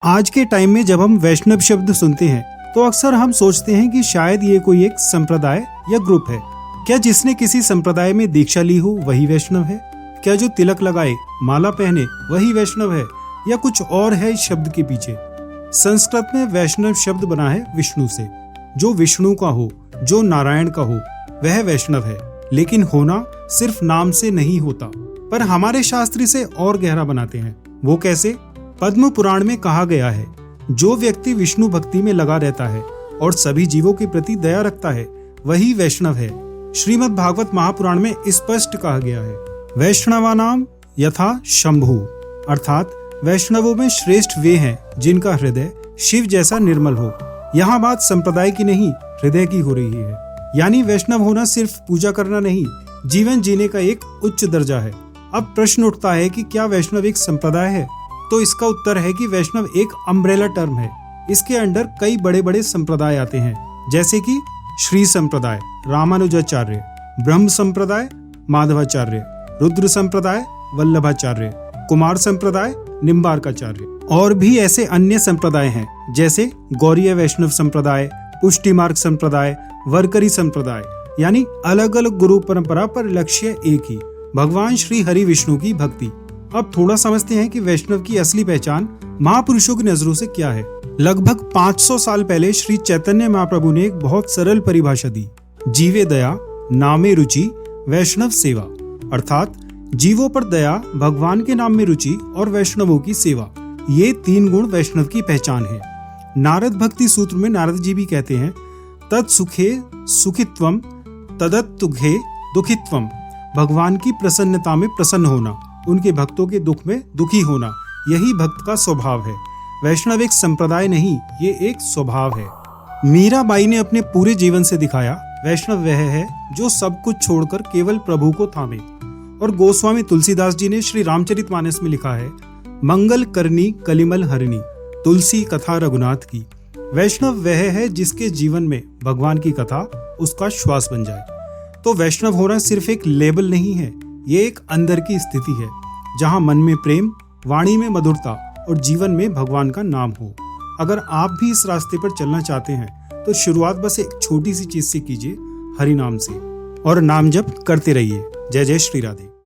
आज के टाइम में जब हम वैष्णव शब्द सुनते हैं तो अक्सर हम सोचते हैं कि शायद ये कोई एक संप्रदाय या ग्रुप है। क्या जिसने किसी संप्रदाय में दीक्षा ली हो वही वैष्णव है? क्या जो तिलक लगाए, माला पहने वही वैष्णव है, या कुछ और है इस शब्द के पीछे? संस्कृत में वैष्णव शब्द बना है विष्णु से। जो विष्णु का हो, जो नारायण का हो, वह वैष्णव है। लेकिन होना सिर्फ नाम से नहीं होता, पर हमारे शास्त्र इसे और गहरा बनाते हैं। वो कैसे? पद्म पुराण में कहा गया है, जो व्यक्ति विष्णु भक्ति में लगा रहता है और सभी जीवों के प्रति दया रखता है वही वैष्णव है। श्रीमद् भागवत महापुराण में स्पष्ट कहा गया है, वैष्णवानाम यथा शंभु, अर्थात वैष्णवों में श्रेष्ठ वे हैं जिनका हृदय शिव जैसा निर्मल हो। यहाँ बात संप्रदाय की नहीं, हृदय की हो रही है। यानी वैष्णव होना सिर्फ पूजा करना नहीं, जीवन जीने का एक उच्च दर्जा है। अब प्रश्न उठता है कि क्या वैष्णव एक संप्रदाय है? तो इसका उत्तर है कि वैष्णव एक अम्ब्रेला टर्म है। इसके अंडर कई बड़े बड़े संप्रदाय आते हैं, जैसे कि श्री संप्रदाय रामानुजाचार्य, ब्रह्म संप्रदाय माधवाचार्य, रुद्र संप्रदाय वल्लभाचार्य, कुमार संप्रदाय निम्बार्काचार्य, और भी ऐसे अन्य संप्रदाय हैं, जैसे गौरीय वैष्णव संप्रदाय, पुष्टि मार्ग संप्रदाय, वरकरी संप्रदाय। यानी अलग अलग गुरु परंपरा पर लक्ष्य एक ही, भगवान श्री हरि विष्णु की भक्ति। अब थोड़ा समझते हैं कि वैष्णव की असली पहचान महापुरुषों की नजरों से क्या है। लगभग 500 साल पहले श्री चैतन्य महाप्रभु ने एक बहुत सरल परिभाषा दी, जीवे दया, नामे रुचि, वैष्णव सेवा। अर्थात जीवों पर दया, भगवान के नाम में रुचि और वैष्णवों की सेवा, ये 3 गुण वैष्णव की पहचान है। नारद भक्ति सूत्र में नारद जी भी कहते हैं, तत्सुखे सुखित्वम तदत्तुघे दुखित्वम। भगवान की प्रसन्नता में प्रसन्न होना, उनके भक्तों के दुख में दुखी होना, यही भक्त का स्वभाव है। वैष्णव एक संप्रदाय नहीं, ये एक स्वभाव है। मीराबाई ने अपने पूरे जीवन से दिखाया, वैष्णव वह है जो सब कुछ छोड़कर केवल प्रभु को थामे। और गोस्वामी तुलसीदास जी ने श्री रामचरितमानस में लिखा है, मंगल करनी कलिमल हरणी, तुलसी कथा रघुनाथ की। वैष्णव वह है जिसके जीवन में भगवान की कथा उसका श्वास बन जाए। तो वैष्णव होना सिर्फ एक लेबल नहीं है, ये एक अंदर की स्थिति है, जहां मन में प्रेम, वाणी में मधुरता और जीवन में भगवान का नाम हो। अगर आप भी इस रास्ते पर चलना चाहते हैं तो शुरुआत बस एक छोटी सी चीज से कीजिए, हरि नाम से, और नाम जप करते रहिए। जय जय श्री राधे।